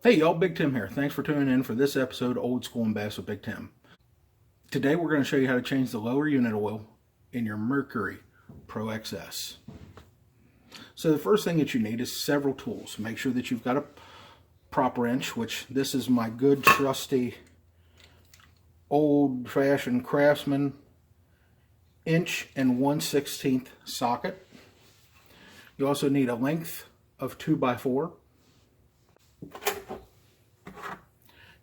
Hey y'all, Big Tim here. Thanks for tuning in for this episode of Old School and Bass with Big Tim. Today we're going to show you how to change the lower unit oil in your Mercury ProXS. So the first thing that you need is several tools. Make sure that you've got a prop wrench, which this is my good trusty old-fashioned Craftsman 1 1/16 socket. You also need a length of 2x4.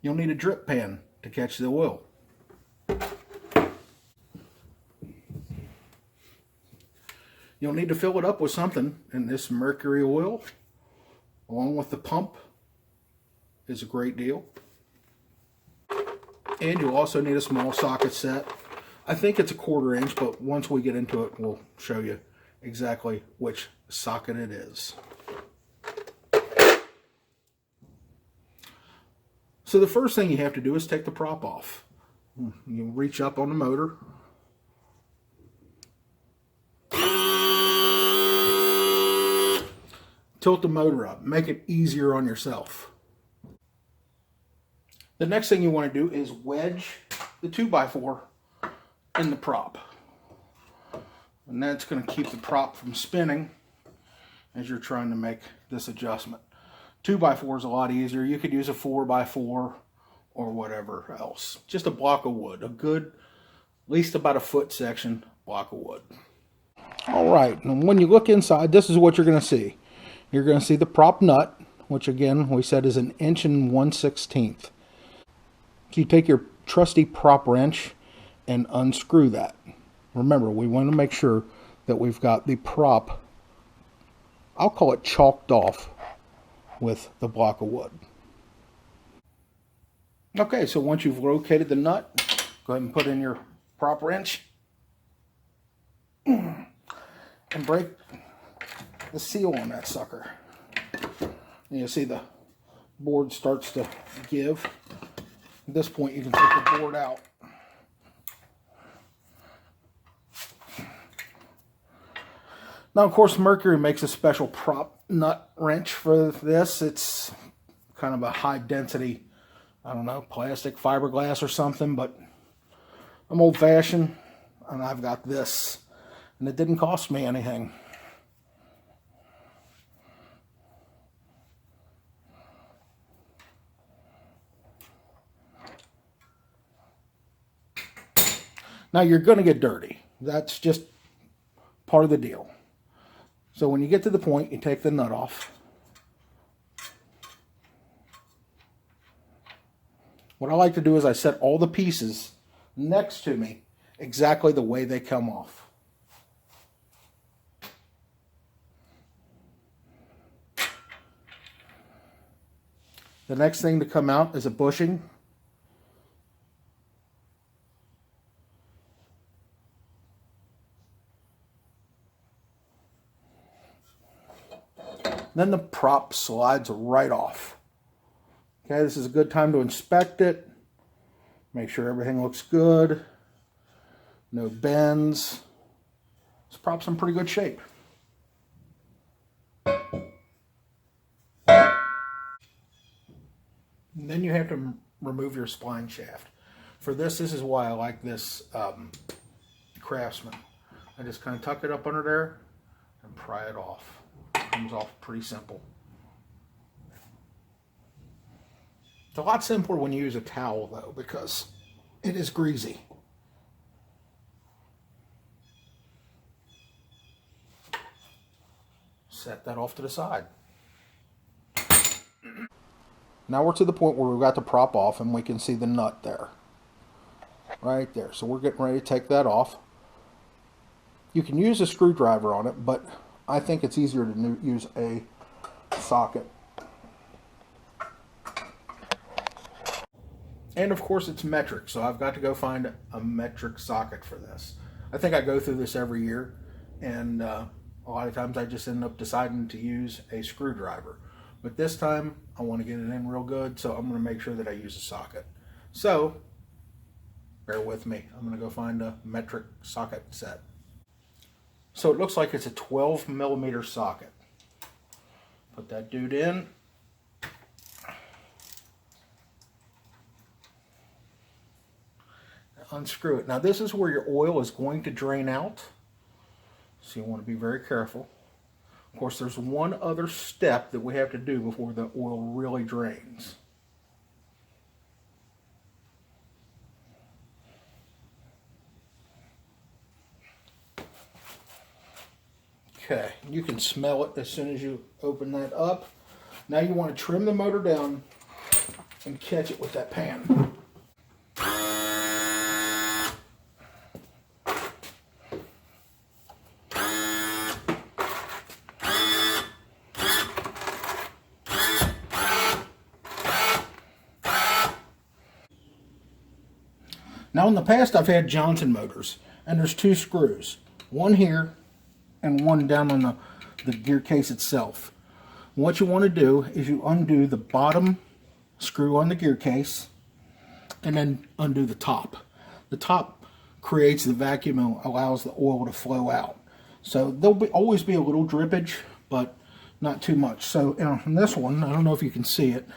You'll need a drip pan to catch the oil. You'll need to fill it up with something, and this Mercury oil, along with the pump, is a great deal. And you'll also need a small socket set. I think it's a 1/4 inch, but once we get into it, we'll show you exactly which socket it is. So the first thing you have to do is take the prop off. You reach up on the motor. Tilt the motor up. Make it easier on yourself. The next thing you want to do is wedge the 2x4 in the prop. And that's going to keep the prop from spinning as you're trying to make this adjustment. 2x4 is a lot easier. You could use a 4x4 or whatever else. Just a block of wood. A good, at least about a foot section block of wood. Alright, and when you look inside, this is what you're going to see. You're going to see the prop nut, which again we said is 1 1/16. So you take your trusty prop wrench and unscrew that. Remember, we want to make sure that we've got the prop, I'll call it chalked off with the block of wood. Okay, so once you've located the nut, go ahead and put in your prop wrench and break the seal on that sucker. And you'll see the board starts to give. At this point, you can take the board out. Now, of course, Mercury makes a special prop nut wrench for this. It's kind of a high density, I don't know, plastic, fiberglass or something, but I'm old fashioned and I've got this, and it didn't cost me anything. Now you're going to get dirty. That's just part of the deal. So when you get to the point, you take the nut off. What I like to do is I set all the pieces next to me exactly the way they come off. The next thing to come out is a bushing. Then the prop slides right off. Okay, this is a good time to inspect it. Make sure everything looks good. No bends. This prop's in pretty good shape. And then you have to remove your spline shaft. For this is why I like this Craftsman. I just kind of tuck it up under there and pry it off. Comes off pretty simple. It's a lot simpler when you use a towel though, because it is greasy. Set that off to the side. Now we're to the point where we've got the prop off and we can see the nut there. Right there. So we're getting ready to take that off. You can use a screwdriver on it, but I think it's easier to use a socket. And of course it's metric, so I've got to go find a metric socket for this. I think I go through this every year, and a lot of times I just end up deciding to use a screwdriver. But this time I want to get it in real good, so I'm going to make sure that I use a socket. So bear with me. I'm going to go find a metric socket set. So it looks like it's a 12mm socket. Put that dude in. unscrew it. Now this is where your oil is going to drain out, so you want to be very careful. Of course, there's one other step that we have to do before the oil really drains. Okay, you can smell it as soon as you open that up. Now you want to trim the motor down and catch it with that pan. Now in the past I've had Johnson motors, and there's two screws. One here and one down on the gear case itself. What you want to do is you undo the bottom screw on the gear case and then undo the top. The top creates the vacuum and allows the oil to flow out. So there'll always be a little drippage, but not too much. So on this one, I don't know if you can see it,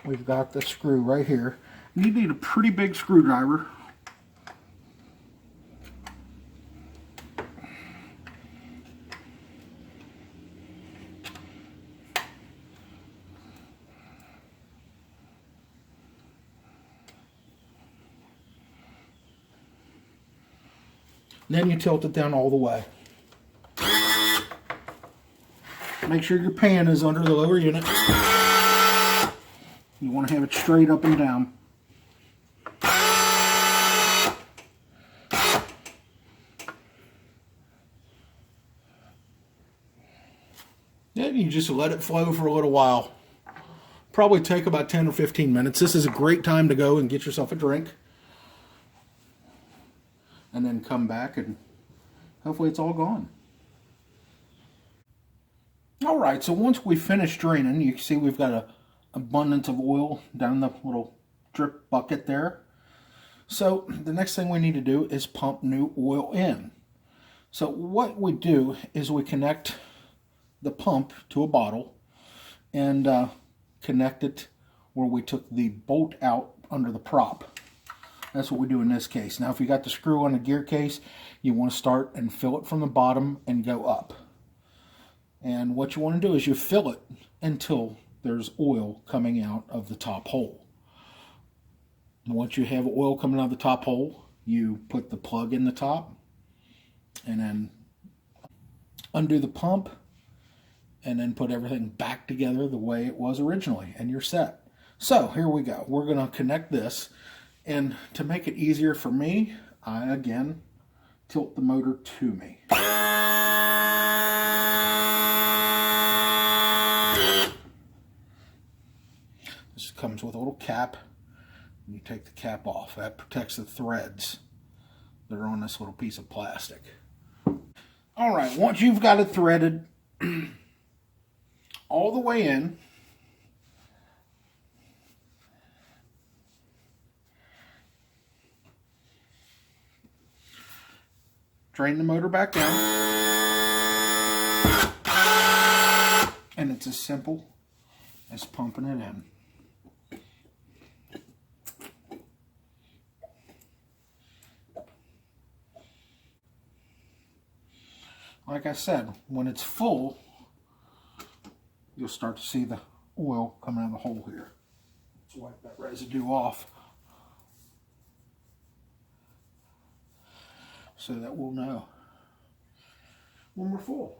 we've got the screw right here. You need a pretty big screwdriver. Then you tilt it down all the way. Make sure your pan is under the lower unit. You want to have it straight up and down. Then you just let it flow for a little while. Probably take about 10 or 15 minutes. This is a great time to go and get yourself a drink. And then come back and hopefully it's all gone. Alright, so once we finish draining, you can see we've got an abundance of oil down the little drip bucket there. So the next thing we need to do is pump new oil in. So what we do is we connect the pump to a bottle and connect it where we took the bolt out under the prop. That's what we do in this case. Now if you got the screw on the gear case, you want to start and fill it from the bottom and go up. And what you want to do is you fill it until there's oil coming out of the top hole. And once you have oil coming out of the top hole, you put the plug in the top and then undo the pump and then put everything back together the way it was originally, and you're set. So here we go. We're going to connect this, and to make it easier for me, I again tilt the motor to me. This comes with a little cap, and you take the cap off. That protects the threads that are on this little piece of plastic. All right, once you've got it threaded all the way in, drain the motor back down, and it's as simple as pumping it in. Like I said, when it's full, you'll start to see the oil coming out of the hole here. Let's wipe that residue off so that we'll know when we're full.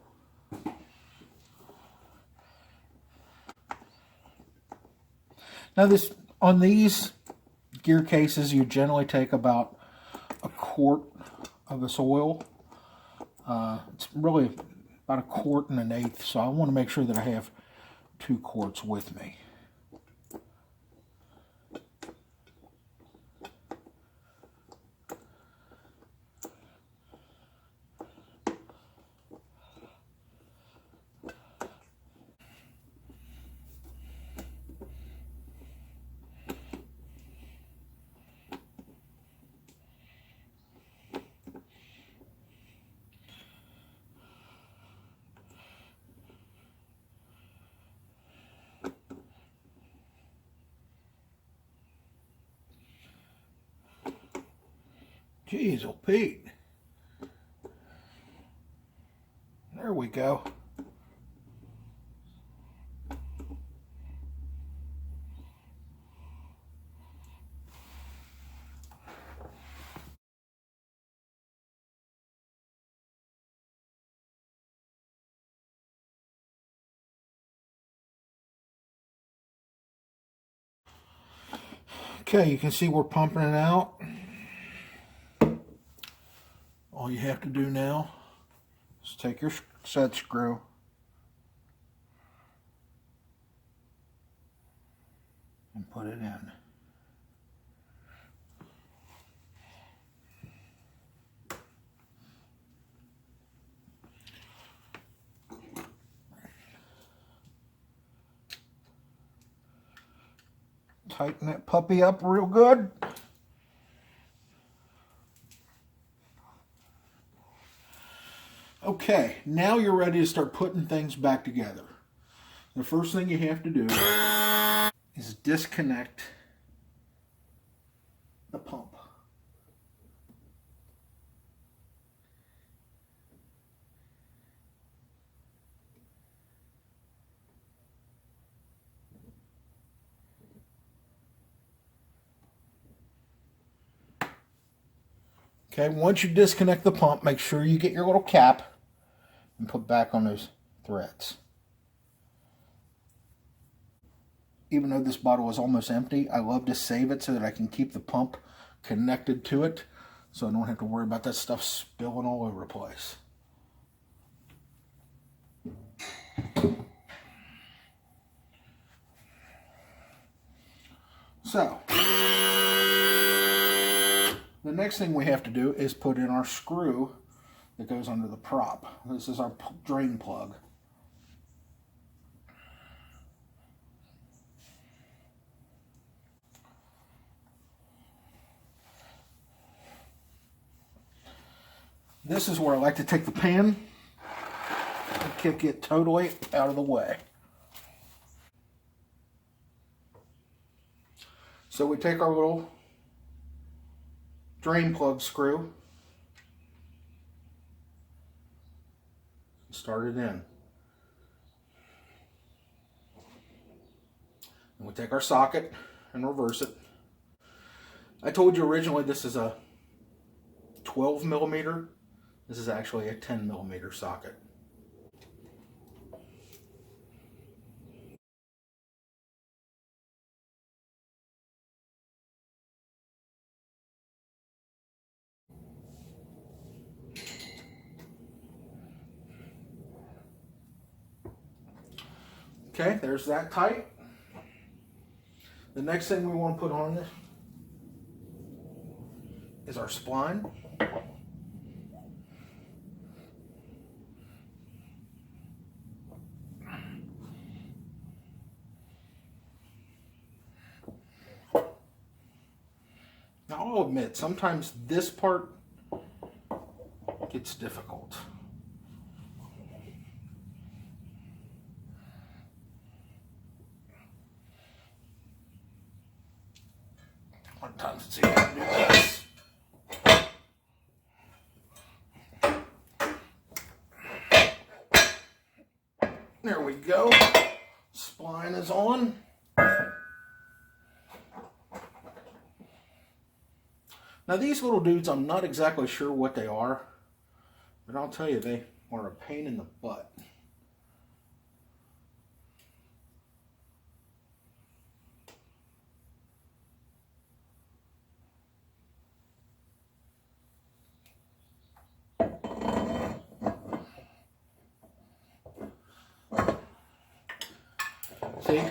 Now on these gear cases, you generally take about a quart of this oil. It's really about 1 1/4, so I want to make sure that I have 2 quarts with me. Jeez, oh Pete. There we go. Okay, you can see we're pumping it out. All you have to do now is take your set screw and put it in. Tighten that puppy up real good. Okay, now you're ready to start putting things back together. The first thing you have to do is disconnect the pump. Okay, once you disconnect the pump, make sure you get your little cap and put back on those threads. Even though this bottle is almost empty, I love to save it so that I can keep the pump connected to it so I don't have to worry about that stuff spilling all over the place. So, the next thing we have to do is put in our screw that goes under the prop. This is our drain plug. This is where I like to take the pan and kick it totally out of the way. So we take our little drain plug screw, start it in. And we take our socket and reverse it. I told you originally this is a 12 millimeter. This is actually a 10 millimeter socket. Okay, there's that tight. The next thing we want to put on this is our spline. Now I'll admit, sometimes this part gets difficult. Sometimes it's easier to do this. There we go. Spline is on. Now these little dudes, I'm not exactly sure what they are, but I'll tell you, they are a pain in the butt. See?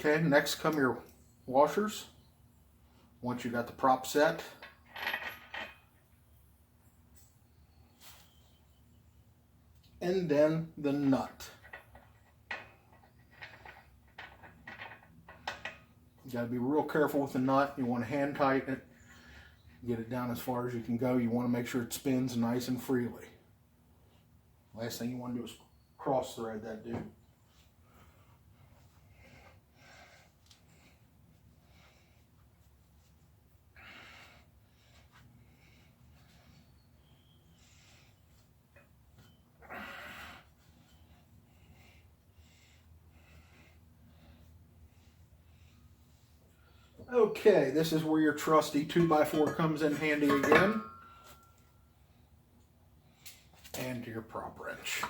Okay, next come your washers. Once you got the prop set, and then the nut. You got to be real careful with the nut. You want to hand tighten it, get it down as far as you can go. You want to make sure it spins nice and freely. Last thing you want to do is cross thread that dude. Okay, this is where your trusty 2x4 comes in handy again. And your prop wrench.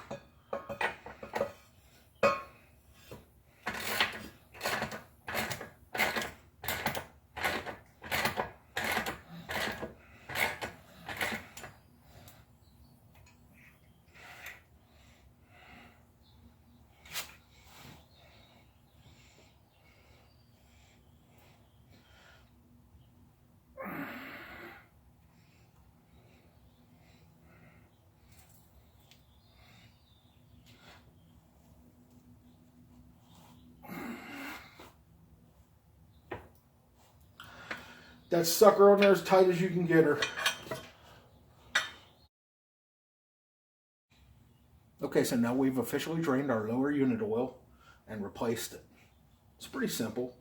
That sucker on there as tight as you can get her. Okay, so now we've officially drained our lower unit oil and replaced it. It's pretty simple.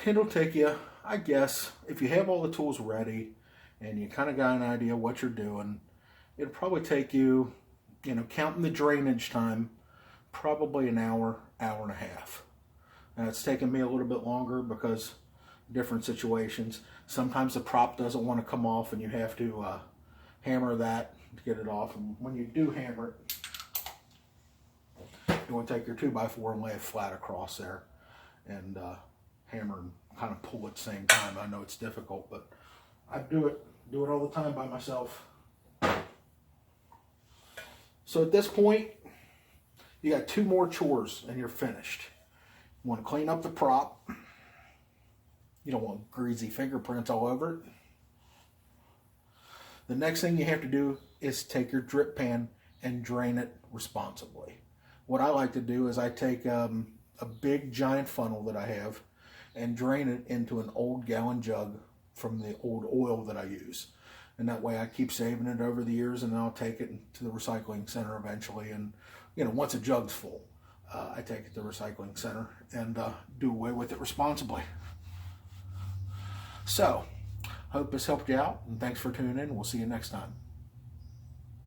It'll take you, I guess, if you have all the tools ready and you kind of got an idea what you're doing, it'll probably take you, counting the drainage time, probably an hour, hour and a half. Now it's taken me a little bit longer because different situations. Sometimes the prop doesn't want to come off and you have to hammer that to get it off. And when you do hammer it, you want to take your 2x4 and lay it flat across there and hammer and kind of pull at the same time. I know it's difficult, but I do it all the time by myself. So at this point, you got 2 more chores and you're finished. You want to clean up the prop. You don't want greasy fingerprints all over it. The next thing you have to do is take your drip pan and drain it responsibly. What I like to do is I take a big giant funnel that I have and drain it into an old gallon jug from the old oil that I use. And that way I keep saving it over the years, and then I'll take it to the recycling center eventually. And once a jug's full, I take it to the recycling center and do away with it responsibly. So, hope this helped you out, and thanks for tuning in. We'll see you next time.